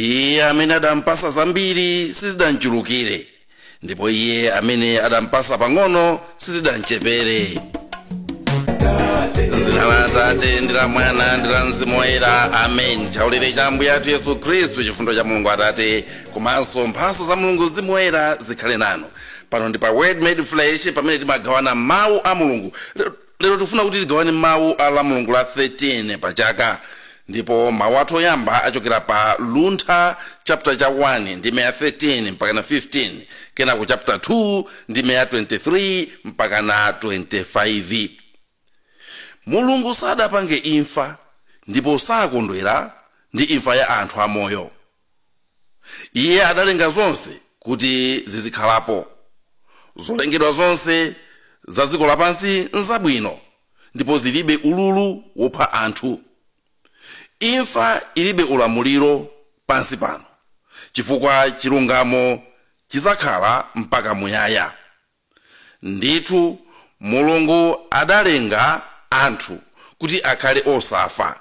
Iye amene adampasa zambiri sizidanchulukire, ndipo iye amene adampasa pang'ono sizidanchepere. Zina la Atate ndi la Mwana ndi la Mzimu Woyera, amen. Chaulere cha Ambuye athu Yesu Khristu, chifundo cha Mulungu Atate, komanso mphatso za Mulungu Mzimu Woyera zikhale nanu. Pano ndi pa Word Made Flesh, pamene timagawana mawu a Mulungu. Lero tifuna kuti tigawane mawu a la Mulungu la 13 pa chaka. Ndipo mawu athu oyamba achokera pa Luntha chapter cha 1 ndime ya 13 mpaka na 15, kenako chapter 2 ndime ya 23 mpaka na 25. Mulungu sadapange imfa ndipo sakondwera ndi imfa ya anthu amoyo. Iye adalenga zonse kuti zizikhalapo. Zolengedwa zonse za dziko lapansi nzabwino, ndipo zilibe ululu wopha anthu. Imfa ilibe ulamuliro pansi pano, chifukwa chilungamo chizakhala mpaka muyaya. Ndithu Mulungu adalenga anthu kuti akhale osafa.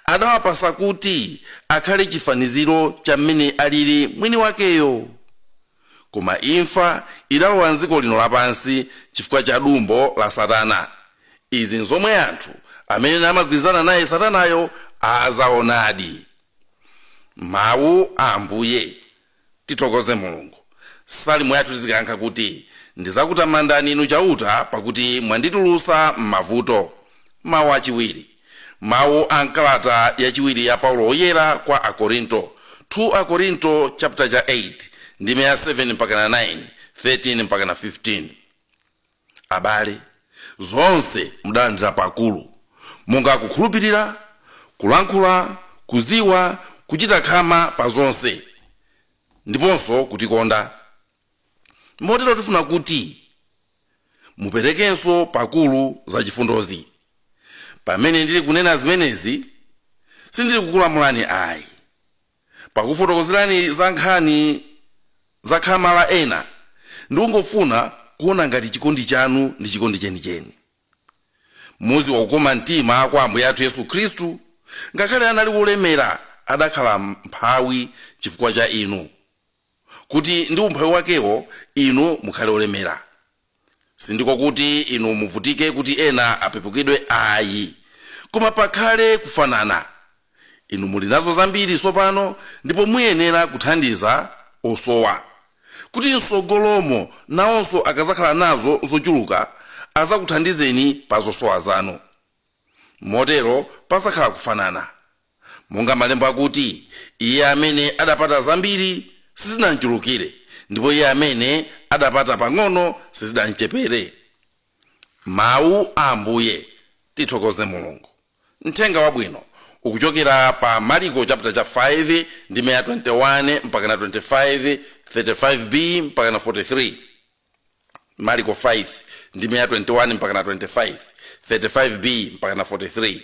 Adawapasa kuti akhale chifaniziro cha mmene alili mwini wakeyo. Koma imfa idalowa mdziko lino lapansi chifukwa cha dumbo la Satana. Izi nzomwe anthu amene amagwirizana naye Satanayo azaonadi. Mawu a Ambuye. Tithokoze Mulungu. Salimo yathu tizikayankha kuti ndizakutamandani inu chauta pakuti mwanditulutsa m'mavuto. Mawu achiwiri. Mawu a nkalata yachiwiri ya Paulo oyera kwa Akorinto. 2 Akorinto chapter cha 8 ndime ya 7 mpaka na 9, 13 mpaka na 15. Abale, zonse mudalandira pakulu, monga kukhulupirira, kulankhula, kuziwa, kuchita khama pa zonse, ndiponso kutikonda. Motero tifuna kuti muperekenso pakulu za chifundozi. Pamene ndili kunena zimenezi sindili kukulamulani ayi, pakufotokozerani za nkhani za khama la ena, ndikungofuna kuona ngati chikondi chanu ndi chikondi chenicheni. Muzi wakukoma mtima kwa Ambuye athu Yesu Khristu, ngakhale anali wolemera, adakhala mphawi chifukwa cha inu, kuti ndi umphawi wakewo inu mukhale olemera. Sindiko kuti inu muvutike kuti ena apepukidwe ayi, koma pakhale kufanana. Inu muli nazo zambiri tsopano, ndipo muyenera kuthandiza osowa, kuti msogolomo nawonso akazakhala nazo zochuluka azakuthandizeni pa zosowa zanu. Motero pasakhala kufanana. Monga malemba akuti, iye amene adapata zambiri sizidanchulukire, ndipo iye amene adapata pang'ono sizidanchepere. Mawu a Ambuye. Tithokoze Mulungu. Mthenga wabwino ukuchokera pa Marko chapter cha 5 ndime ya 21 mpaka na 25, 35b mpaka na 43. Marko 5 ndime ya 21 mpaka na 25, 35b mpaka na 43.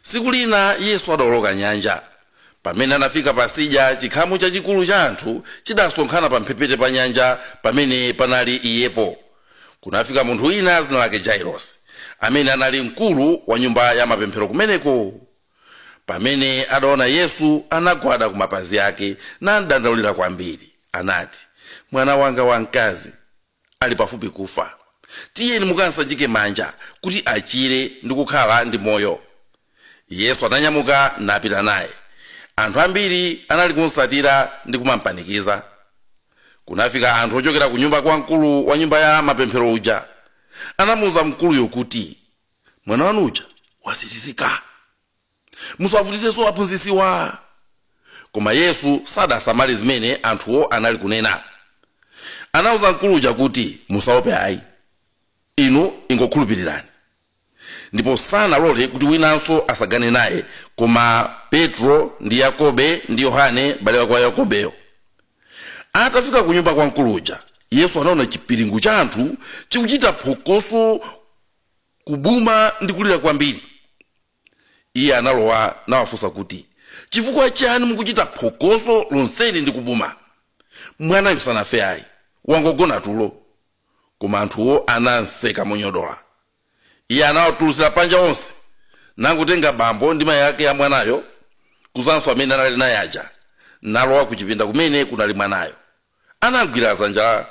Siku lina Yesu adawoloka nyanja. Pamene anafika pasidya, chikhamu chachikulu cha anthu chidasonkhana pa mphepete pa nyanja pamene panali iyepo. Kunafika munthu wina dzina lake Jairosi, amene anali mkulu wa nyumba ya mapemphero kumeneko. Pamene adaona Yesu, anagwada ku mapazi ake nadandaulira kwambiri. Anati, mwana wanga wamkazi ali pafupi kufa. Tiyeni mukansanjike manja kuti achire ndi kukhala ndi moyo. Yesu ananyamuka napita naye. Anthu ambiri anali kumsatira ndi kumampanikiza. Kunafika anthu ochokera ku nyumba kwa mkulu wa nyumba ya mapemphero uja. Anamuwuza mkuluyo kuti, mwana wanu uja wasirizika, musawavutisenso aphunzisiwa. Koma Yesu sadasamale zimene anthuwo anali kunena. Anawuza mkulu uja kuti, musaope ayi, inu ingokhulupirirani. Ndipo sanalole kuti winanso asagane naye, koma Petro ndi Yakobe ndi Yohane bale wa Yakobeyo. Atafika ku nyumba kwa mkulu uja, Yesu anaona chipiringu cha anthu chikuchita phokoso, kubuma ndi kulira kwambiri. Iye analowa nawafunsa kuti, chifukwa chani mukuchita phokoso lonseli ndi kubuma? Mwanayo sanafe ayi, wangogona tulo. Koma anthuwo ananseka monyodola. Iye anawatulutsira panja onse, nangotenga bambo ndi mayi ake ya mwanayo, kuzanso amene anali naye aja, nalowa kuchipinda kumene kunali mwanayo. Anagwira dzanja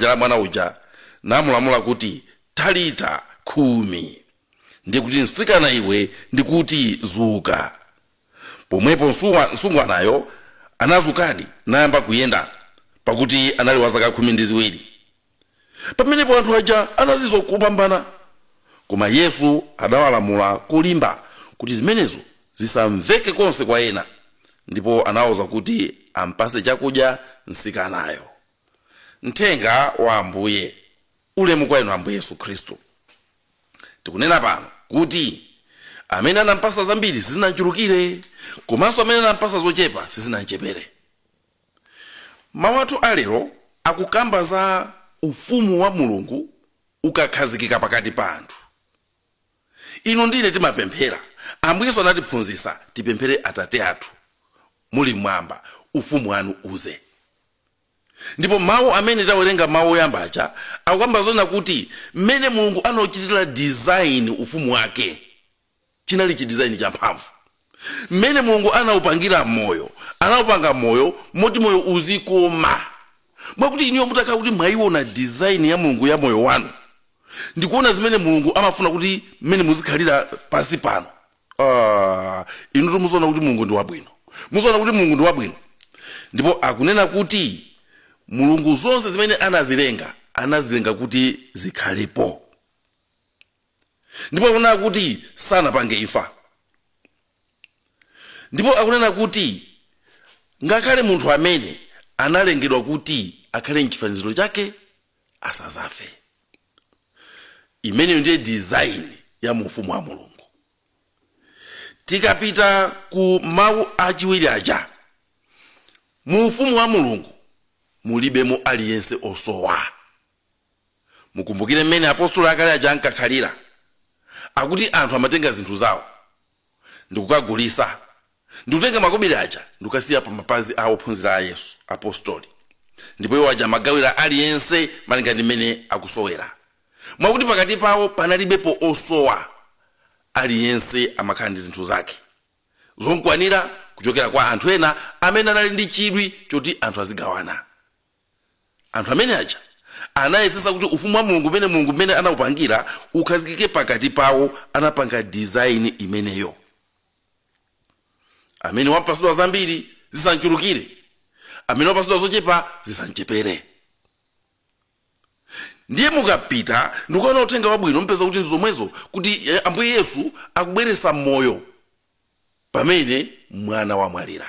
la mwana uja namulamula kuti talita khumi, ndikuti mtsikana iwe ndikuti zuka. Pomwepo msungwanayo anazukadi nayamba kuyenda, pakuti anali wa zaka 12. Pamenepo anthu aja anazizwa kupambana, koma Yesu adawalamula kolimba kuti zimenezo zisamveke konse kwa ena, ndipo anawuza kuti ampase chakudya mtsikanayo. Mthenga wa Ambuye. Ulemu kwa inu Ambuye Yesu Khristu. Tikunena pano kuti amene anampasa zambiri sizinachulukire, komanso amene anampasa zochepa sizinachepere. Mawu athu alero akukamba za ufumu wa Mulungu ukakhazikika pakati pa anthu. Ino ndine timapemphera, Ambuye Yesu anatiphunzitsa tipemphere Atate athu muli mmwamba, ufumu wanu uze. Ndipo mawu amene tawerenga mawu oyambacha akukamba zona kuti mmene Mulungu anochitira design ufumu wake chinali chidesign cha mphamvu. Mmene Mulungu anaupangira moyo, anaupanga moyo moti moyo uzikoma. Mwakuti iniyo mutaka kuti mwaiona design ya Mulungu ya moyo wanu, ndikuona zimene Mulungu amafuna kuti mmene muzikhalira pasi pano. Inu tumuzoona kuti Mulungu ndi wabwino. Muzoona kuti Mulungu ndi wabwino. Ndipo akunena kuti Mulungu zonse zimene anazilenga kuti zikhalepo. Ndipo akunena kuti sanapange imfa. Ndipo akunena kuti ngakhale munthu amene analengedwa kuti akhale mchifaniziro chake asazafe. Imene ndiye design ya ufumu wa Mulungu. Tikapita ku mawu achiwiri aja, mu ufumu wa Mulungu mulibemo aliyense osowa. Mukumbukire mmene apostolo akale aja ankakhalira, akuti anthu amatenga zinthu zawo ndikukagulisa, ndikutenga makobiri aja ndikukasiya pa mapazi a ophunzira a Yesu apostoli, ndipo iwo aja magawira aliyense malinga ndi mmene akusowera. Mwakuti pakati pawo panalibepo osowa, aliyense amakhala ndi zinthu zake zonkwanira kuchokera kwa anthu ena amene anali ndi chidwi choti anthu azigawana. Anthu amene aja anayesesa kuti ufumu wa Mulungu mmene Mulungu mmene anaupangira ukhazikike pakati pawo, anapanga design imeneyo. Amene wapasidwa zambiri zisanchulukire, amene wapasidwa zochepa zisanchepere. Ndiye mukapita ndikuona uthenga wabwino mpeza kuti ndizomwezo kuti Ambuye Yesu akubweretsa moyo pamene mwana wamwalira.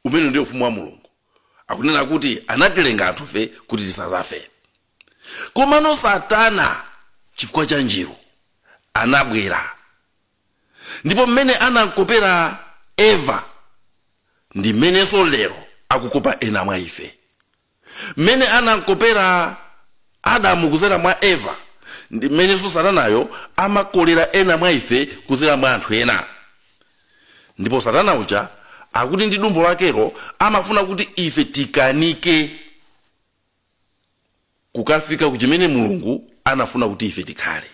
Umene ndiye ufumu wa Mulungu. Akunena kuti anatilenga anthufe kuti tisazafe. Komano Satana chifukwa cha njiru anabwera, ndipo mmene anakopera Eva ndi mmenenso lero akukopa ena mwa ife. Mmene anakopera Adamu kuzera mwa Eva ndi mmenenso Satanayo amakolera ena mwa ife kuzera mwa anthu ena. Ndipo Satana uja akuti ndi dumbo lakero amafuna kuti ife tikanike kukafika kuchimene Mulungu anafuna kuti ife tikhale.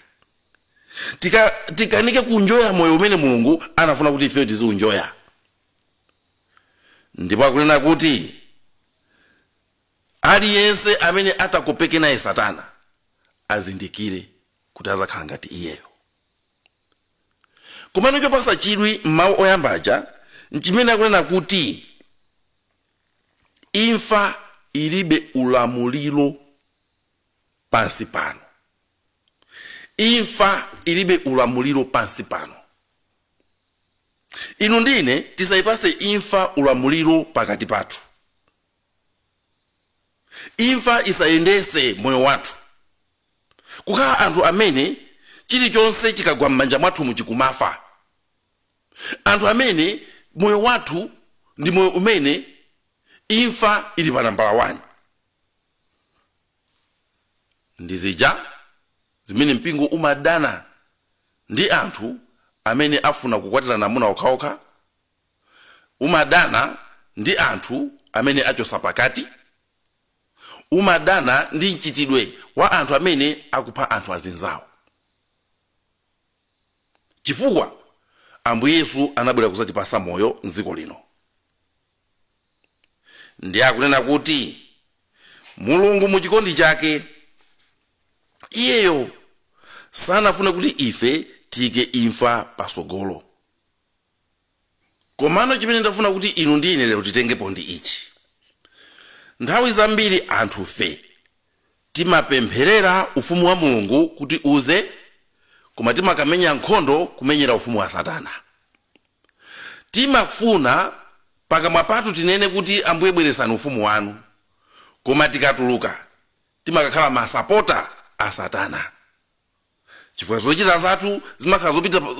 Tikanike kunjoya moyo umene Mulungu anafuna kuti ife tiziunjoya. Ndipo akunena kuti aliyense amene atakopeke naye Satana azindikire kuti azakhala ngati iyeyo. Komano chopasa chidwi m'mawu oyambaja nchimene akunena kuti imfa ilibe ulamuliro pansi pano. Imfa ilibe ulamuliro pansi pano. Inu ndine tisayipase imfa ulamuliro pakati pathu. Imfa isayendese moyo wathu. Kukhala anthu amene chilichonse chikagwa m'manja mwathu muchikumafa. Anthu amene moyo wathu ndi moyo umene imfa ili pa nambala 1. Ndizija zimene mpingo umadana ndi anthu amene afuna kukwatira namuna okhaokha, umadana ndi anthu amene achosa pakati, umadana ndi mchitidwe wa anthu amene akupha anthu azinzawo. Chifukwa Ambuye Yesu anabwera kuzatipasa moyo m'dziko lino. ndi akunena kuti Mulungu mu chikondi chake iyeyo sanafune kuti ife tike imfa pasogolo. Komano chimene ndafuna kuti inu ndi ine lero titengepo ndi ichi: nthawi zambiri anthu fe timapempherera ufumu wa Mulungu kuti uze, koma timakamenya nkhondo kumenyera ufumu wa Satana. Timafuna pakamwa pathu tinene kuti Ambuye bweresani ufumu wanu, koma tikatuluka timakakhala masapota a Satana. Chifukwa zochita zathu zimakhala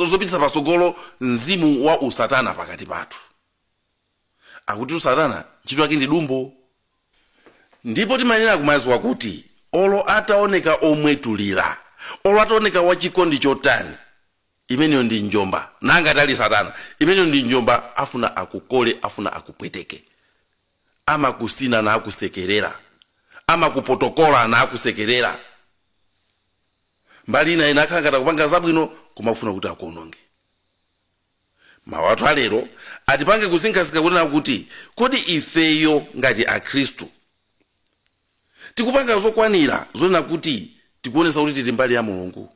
zopititsa pasogolo mzimu wa usatana pakati pathu. Akuti Satana ntchito yake ndi dumbo. Ndipo timanena kumaziwa kuti olo ataoneka omwetulira, olo ataoneka wachikondi chotani, imeneyo ndi njomba. Nanga tali Satana, imeneyo ndi njomba, afuna akukole, afuna akupweteke. Ama kusina na akusekerera, ama kupotokola na akusekerera. Mbali ina inakangata kupanga zabwino koma kufuna kuti akuononge. Mawatu alero atipange kuzinkhazika kunena kuti kodi ifeyo ngati akhristu tikupanga zokwanira zonena kuti tikuonesa kuti tili mbali ya Mulungu.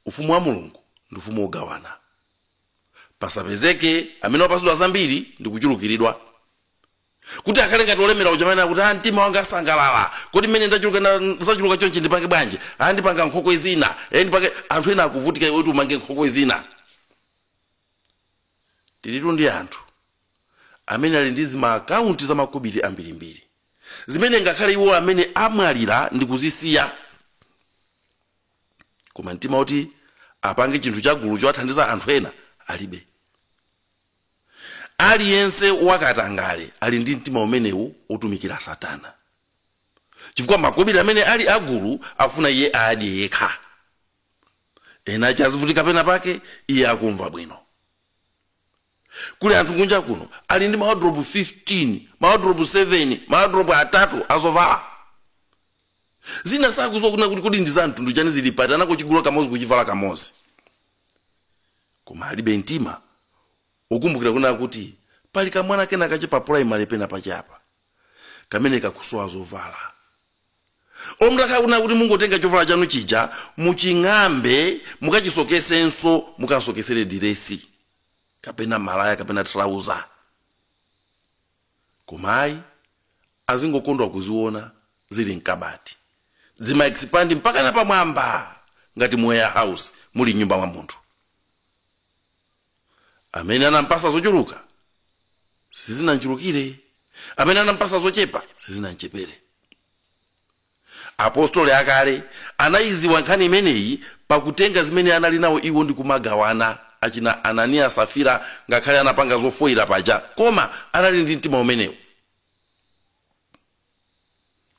Ufumu wa Mulungu ndi ufumu wogawana. Pasapezeke amene wapasidwa zambiri ndi kuchulukiridwa. Kuti akhale ngati olemera uchamana kuti mtima wanga sangalala, kodi mmene ndachuluka chonchi ndipange bwanji, ndipanga nkhokwe zina, ndipange anthu ena akuvutika kuti umange nkhokwe zina. Tilitu ndi anthu amene ali ndi zima akaunti za makobiri ambirimbiri, zimene ngakhale iwo amene amwalira ndi kuzisiya, koma mtima kuti apange chinthu chagulu chowathandiza anthu ena alibe. Aliyense wakatangale ali ndi mtima umenewu otumikira Satana. Chifukwa makobiri amene ali agulu afuna iye adye yekha. Ena chazivutika pena pake iye akumva bwino. Kuli anthu kunja kuno ali ndi wardrobe 15, wardrobe 7, wardrobe 3 azovala. Zina sakuzokuna kuti kodi ndi za mtundu chani zili pati, anako chigula kamozi kuchivala kamozi. Koma alibe mtima ukumbukira kuna kuti pali kamwana kena kache pa primary pena pachapa kamene kakusowa zovala. Omutaka kuna kuti mungotenga chovala chanu chija muching'ambe mukachisokesenso mukasokesere diresi kapena malaya kapena trouser. Komayi azingokondwa kuziona zili mkabati, zima expand mpaka na pamwamba ngati warehouse muli nyumba mwa munthu. Amene anampasa zochuluka sizinanchulukire, amene anampasa zochepa sizinanchepere. Apostoli akale anayiziwa nkhani imeneyi pakutenga zimene anali nawo iwo ndi kumagawana. Achina Anania, Safira ngakhale anapanga zofoira paja, koma anali ndi mtima umenewu.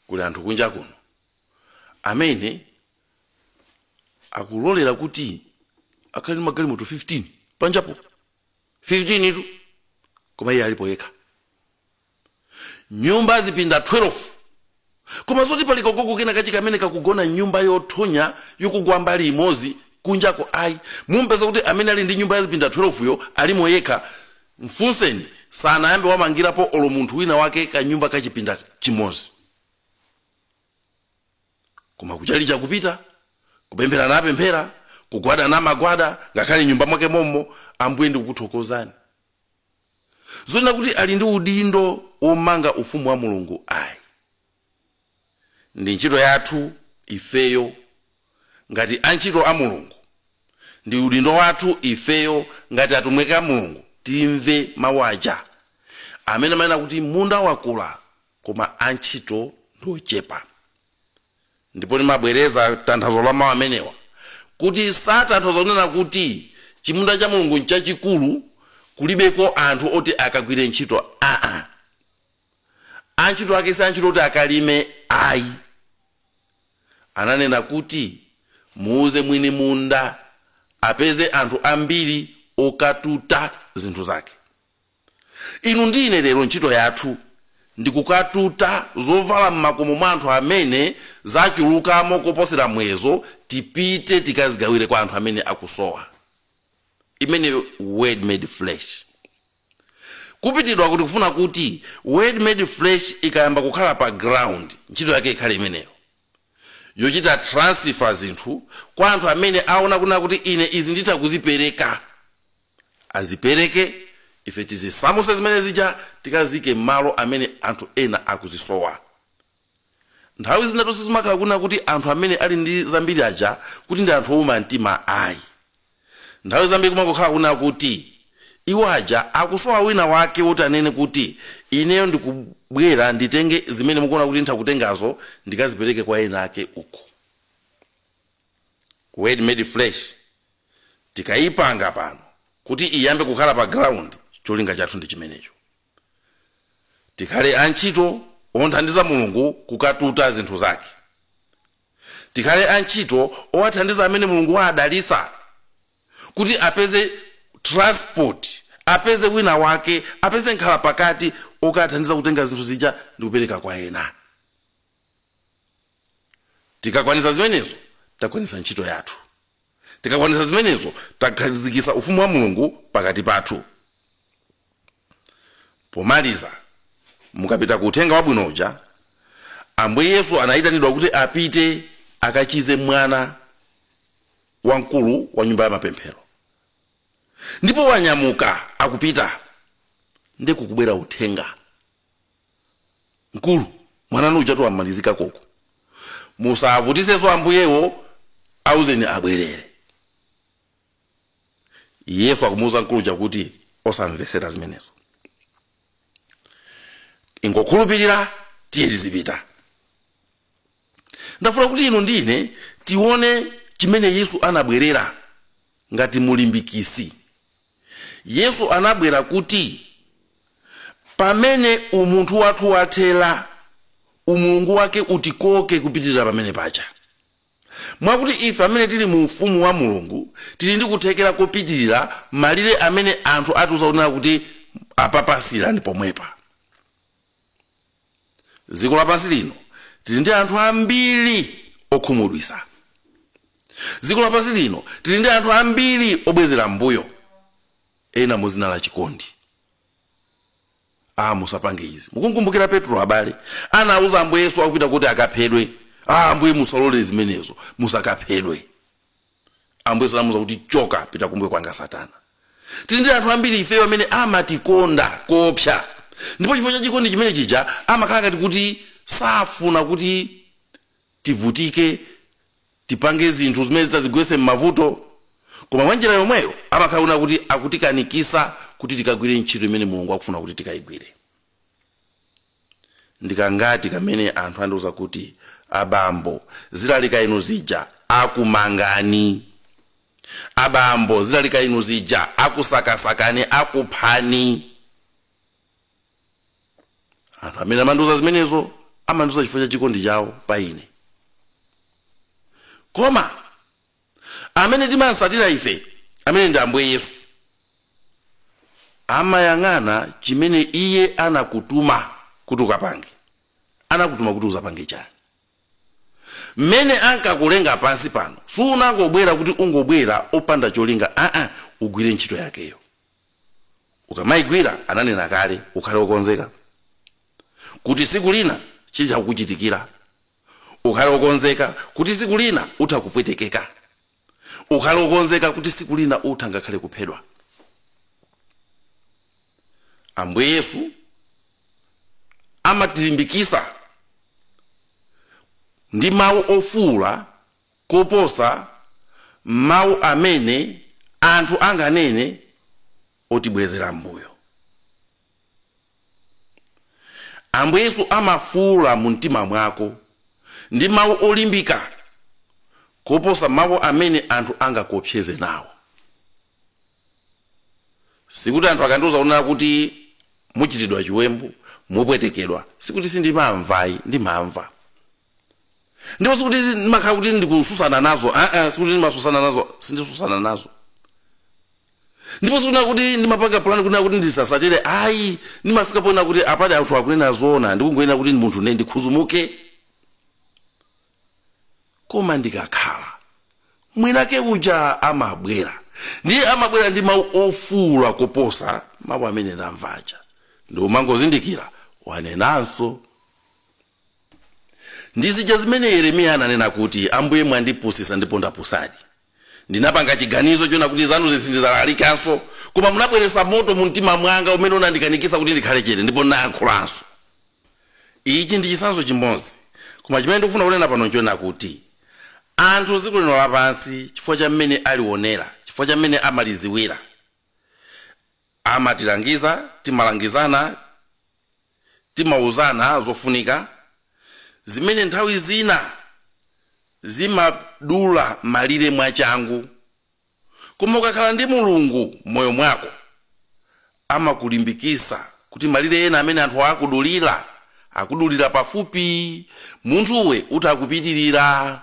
Kuli anthu kunja kuno amene akulolera kuti akhale magalimoto 15 panjapo 15 itu, koma iye alipo yekha. Nyumba zipinda 12, koma zoti pali gogo kena kachi kamene kakugona nyumba yothonya yokugwa mbali imozi kunjako. Ayi mumpeza kuti amene ali ndi nyumba yazipinda 12 yo alimo yekha. Mfunseni sanayambe wamangirapo olo munthu wina wake kanyumba kachipinda chimozi. Koma kuchali chakupita kupemphera na apemphera, kugwada na magwada, ngakhale nyumba mwake mommo Ambuye ndikukuthokozani. Zonena kuti ali ndi udindo omanga ufumu wa Mulungu. Ayi ndi ntchito yathu ifeyo ngati antchito a Mulungu, ndi udindo wathu ifeyo ngati atumiki a Mulungu timve mawu aja amene amanena kuti munda wakula koma antchito ndochepa. Ndipo nimabwereza tanthauzo la mawu amenewa kuti satanthauza kunena kuti chimunda cha Mulungu nchachikulu kulibeko anthu oti akagwire ntchito. Antchito ake si antchito oti akalime. Ayi, ananena kuti muuze mwini munda apeze anthu ambiri okatuta zinthu zake. Inu ndine lero ntchito yathu ndikukatuta zovala mmakomo mwa anthu amene zachulukamo koposera mwezo, tipite tikazigawire kwa anthu amene akusowa. Imene word made flesh. kupitidwa kuti kufuna kuti word made flesh ikayamba kukhala pa ground ntchito yake ikhale imeneyo yochita transfer zinthu kwa anthu amene aona kuna kuti ine izi nditha kuzipereka azipereke ife tizisamuse zimene zija tikazike malo amene anthu ena akuzisowa. Nthawi zina sizimakhala kuna kuti anthu amene ali ndi zambiri aja kuti ndi anthu owuma mtima ayi. Nthawi zambiri kumangokhala kuna kuti iwo aja akusowa wina wake woti anene kuti ineyo ndikubwera nditenge zimene mukuona kuti nditha kutengazo ndikazipereke kwa ena ake uko. Word made flesh tikayipanga pano kuti iyambe kukhala pa ground cholinga chathu ndi chimenecho. Tikhale antchito othandiza Mulungu kukatuta zinthu zake. Tikhale antchito owathandiza amene Mulungu wadalitsa kuti apeze transport, apeze wina wake, apeze nkhala pakati okathandiza kutenga zinthu zija ndi kupereka kwa ena. Tikakwanisa zimenezo takwanisa ntchito yathu. Tikakwanisa zimenezo takhazikitsa ufumu wa Mulungu pakati pathu. Pomaliza mukapita kuuthenga wabwino uja, Ambuye Yesu anayitanidwa kuti apite akachize mwana wamkulu wa nyumba ya mapemphero. Ndipo wanyamuka akupita ndi kukubwera uthenga. Mkulu mwana uja wamalizika koko. Musavutisenso Ambuyewo auzeni abwerere. Yesu akumuwuza mkulu uja kuti osamvesera zimenezo. Ingokhulupirira tiye tizipita. Ndafuna kuti inu ndine tione chimene Yesu anabwerera ngati mulimbikisi. Yesu anabwera kuti pamene umunthu wathu wathera umulungu wake utikoke kupitirira pamene pacha. Mwakuti ife amene tili mu ufumu wa Mulungu tili ndi kuthekera kupitirira malire amene anthu atiuza kunena kuti apapasira ndi pomwepa. Dziko lapansi lino tili ndi anthu ambiri okhumudwitsa. Dziko lapansi lino tili ndi anthu ambiri obwezera mbuyo ena muzina la chikondi. Musapange izi. Mukukumbukira Petro abale anauza Ambuye Yesu akupita kuti akaphedwe. Ambuye musalole zimenezo, musakaphedwe. Ambuye Yesu anamuwuza kuti choka pita kumbuyo kwanga Satana. Tili ndi anthu ambiri ifeyo amene amatikonda kopsa. Ndipo chifukwa cha chikondi chimene chija amakhala ngati kuti safuna kuti tivutike tipange zinthu zimene zitazigwetse m'mavuto. Koma mwanjira yomweyo amakhala kuti akutikanikisa kuti tikagwire ntchito imene Mulungu akufuna kuti tikayigwire. Ndikangati kamene anthu andiuza kuti abambo zilalika inu zija akumangani. Abambo zilalika inu zija akusakasakani, akuphani. Anthu amene amandiuza zimenezo amandiuza chifukwa cha chikondi chawo pa ine. Koma amene timansatira ife amene ndi Ambuye Yesu amayang'ana chimene iye anakutuma kuti ukapange. Anakutuma kuti uzapange chani. Mmene ankakulenga pansi pano sunangobwera kuti ungobwera opanda cholinga. Ugwire ntchito yakeyo. Ukamayigwira ananena kale ukhale wokonzeka kuti siku lina chili chakuchitikira. Ukhale wokonzeka kuti siku lina utha kupwetekeka. Ukhale wokonzeka kuti siku lina utha ngakhale kuphedwa. Ambuye Yesu amatilimbikisa ndi mawu ofuula koposa mawu amene anthu anganene otibwezera mbuyo. Ambuye Yesu amafuula mu mtima mwako ndi mawu olimbika koposa mawu amene anthu angakopseze nawo. Sikuti anthu akandiuza kunena kuti muchitidwa chiwembu, mupwetekedwa, sikuti sindimamvayi, ndimamva. Ndipo sikuti ndimakhala kuti ndikususana nazo, sikuti ndimasusana nazo, sindisusana nazo. Ndipo sikuti kuti ndimapanga plani kunena kuti ndisasatire, ndimafika pona kuti apade anthu akunena zoona, ndikungoyena kuti munthu ne ndikhuzumuke. Koma ndikakhala mwinake uja amabwera. Ndiye amabwera ndi mawu ofuula koposa mawu amene ndamvaja. ndi umangozindikira wanenanso. Ndizija zimene Yeremiya ananena kuti Ambuye mwandipusisa ndipo ndapusadi. Ndinapanga chiganizo chona kuti zanu zisindizalalikanso, koma munabweresa moto mu mtima mwanga umene unandikanikisa kuti ndikhale chete ndipo nayankhulanso. Ichi ndi chitsanzo chimodzi, koma chimene ndikufuna kunena pano nchona kuti anthu dziko lino lapansi chifukwa cha mmene aliwonera, chifukwa cha mmene amaliziwira, amatilangiza, timalangizana, timauzana zofunika zimene nthawi zina zimadula malire mwachangu. Koma ukakhala ndi Mulungu moyo mwako amakulimbikisa kuti malire ena amene anthu akudulira pafupi, munthuwe utakupitirira.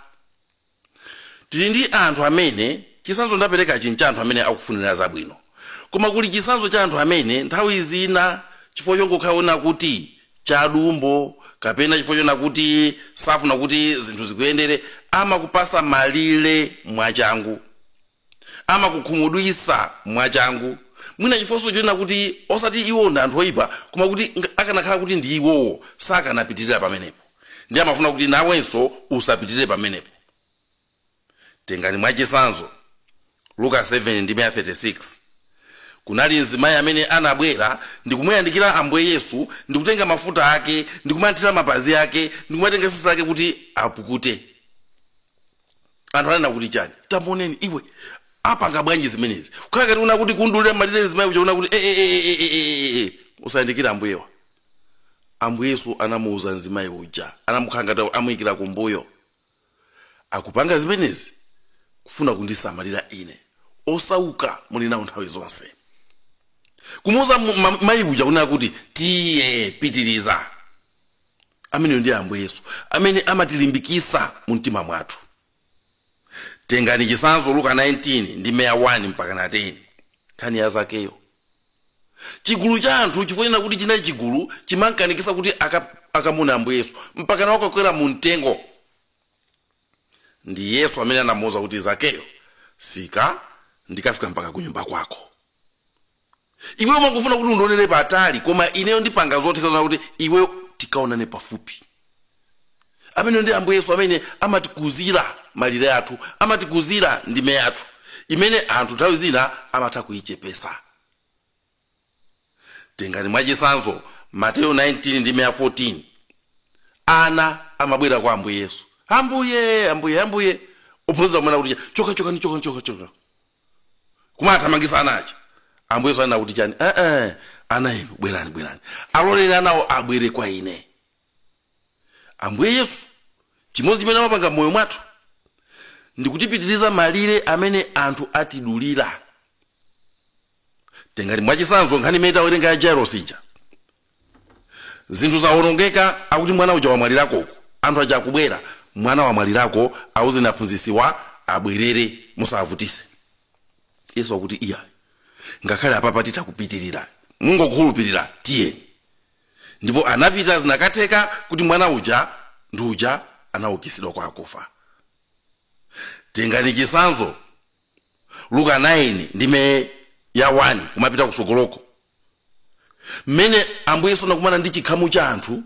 Tili ndi anthu amene chitsanzo ndapereka chincha anthu amene akufunira zabwino, koma kuli chitsanzo cha anthu amene nthawi zina chifukwa chongokhaona kuti chadumbo kapena chifukwa chona kuti safuna kuti zinthu zikuyendere, amakupasa malire mwachangu, amakukhumudwisa mwachangu. Mwina chifukwa chona kuti osati iwo ndi anthu oyipa, koma kuti akanakhala kuti ndi iwowo sakanapitirira pamenepo, ndi amafuna kuti nawenso usapitirire pamenepo. Tengani mwachitsanzo Luka 7:36. Kunali mzimayi amene anabwera ndikumuyandikira Ambuye Yesu, ndikutenga mafuta ake, ndikumathira mapazi ake, ndikumatenga tsitsi lake kuti apukute. Anthu anena kuti chani? Tamboneni iwe apanga bwanji zimenezi? Kukhala ngati una kuti kundulira malire mzimayi uja una kuti usayandikira Ambuyewa. Ambuye Yesu anamuuza mzimayi uja, anamukhala ngati amuyikira kumbuyo. Akupanga zimenezi kufuna kundisamalira ine osauka muli nawo nthawi zonse. Kumuuza mayi uja kunena kuti tiye pitiriza. Amene ndi Ambuye Yesu amene amatilimbikisa mu mtima mwathu. Tengani chitsanzo Luka 19:1 mpaka 10. Nkhani ya Zakeyo. Chigulu cha anthu chifukwa kuti chinali chigulu chimankanikisa kuti akamuna Ambuye Yesu mpaka na wakakwera mu mtengo. Ndi Yesu amene anamuuza kuti Zakeyo, sika ndikafika mpaka kunyumba kwako. Iwe umangofuna kuti undonere patali, koma ineyo ndipanga zotheka kuti iwe tikaonane pafupi. Amene ndi Ambuye Yesu amene amatikuzira malire athu, amatikuzira ndime yathu, imene anthu nthawi zina amatha kuyichepesa. Tengani mwachitsanzo Mateyo 19:14. Ana amabwera kwa Ambuye Yesu. Ambuye. Uphunzitsa mwana kuti choka. Kumathamangisa anacho. Ambuye Yesu anena kuti chani? Ana inu bwerani. Aloleni anawo abwere kwa ine. Ambuye Yesu chimodzi chimene amapanga moyo mwathu ndikutipitiriza malire amene anthu atidulira. Tengani mwachitsanzo nkhani imene tawerenga ya Jairus ija. Zinthu zawonongeka, akuti mwana uja wamwalirako. Anthu aja akubwera, mwana wamwalirako, auze aphunzitsiwa abwerere musavutise. Yesu akuti iya ngakhale apapa titakupitirira, mungokhulupirira tiye. Ndipo anapita zinakatheka kuti mwana uja nduja anaukitsidwa kwa akufa. Tengani chitsanzo Luka 9:1 kumapita kusogoloko. Mmene Ambuye Yesu anakumana ndi chikhamu cha anthu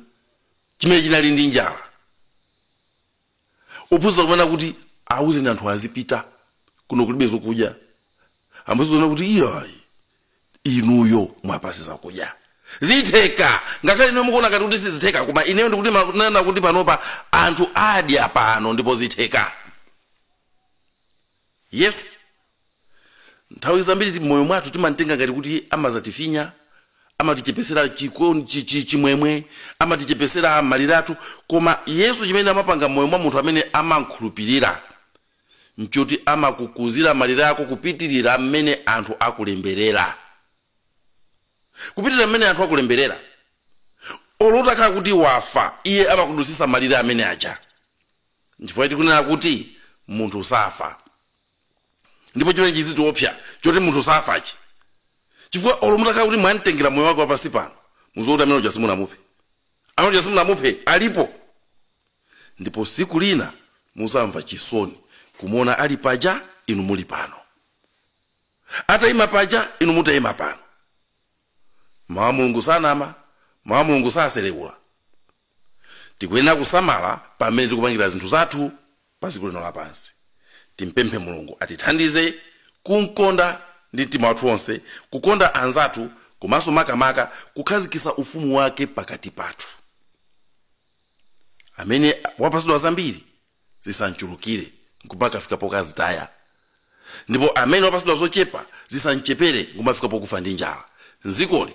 chimene chinali ndi njala. Uphunzitsa kumana kuti auze anthu azipita kuno kulibe zokudya. Ambuye Yesu anakuti iyayi inuyo mwapasiza kudya. Zitheka ngakhale ine mukuona ngati kuti sizitheka, koma ineyo ndikuti manena kuti panopa anthu adya pano ndipo zitheka. Yes, nthawi zambiri moyo mwathu timantenga ngati kuti amazatifinya, amatichepesera chimwemwe, amatichepesera malire athu, koma Yesu chimene amapanga moyo mwa munthu amene amankhulupirira nchoti amakukuzira malire ako kupitirira mmene anthu akulemberera. Kupitirira mmene anthu akulemberera. Olotakhala kuti wafa, iye amakudusisa malire amene aja. Chifukwa tikunena kuti munthu safa. Ndipo chimene chiziti opsa choti munthu safachi. Chifukwa olomutakhala kuti mwantengera moyo wako wapansi pano, muzoona amene uja simunamupe. Amene uja simunamupe alipo. Ndipo siku lina muzamva chisoni kumuona ali paja inu muli pano. Atayima paja inu mutayima pano. mawu mulungu sanama, mawu mulungu saselewula. Tikuyenera kusamala pamene tikupangira zinthu zathu pa dziko lino lapansi. Timpemphe mulungu atithandize kumkonda ndi mtima wathu wonse, kukonda anzathu, komanso makamaka kukhazikitsa ufumu wake pakati pathu. Amene wapatsidwa zambiri zisanchulukire mpaka afika pokazitaya, ndipo amene wapatsidwa zochepa zisanchepere ngumafika pokufa ndi njala. Nzikoli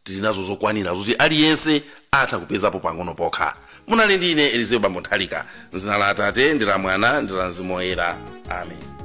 tili nazo zokwanira zoti aliyense atha kupezapo pang'ono pokha. Munali ndi ine Eliseo Bambo Nthalika, m'dzina la Atate ndi la Mwana ndi la Mzimu Woyera. Amen.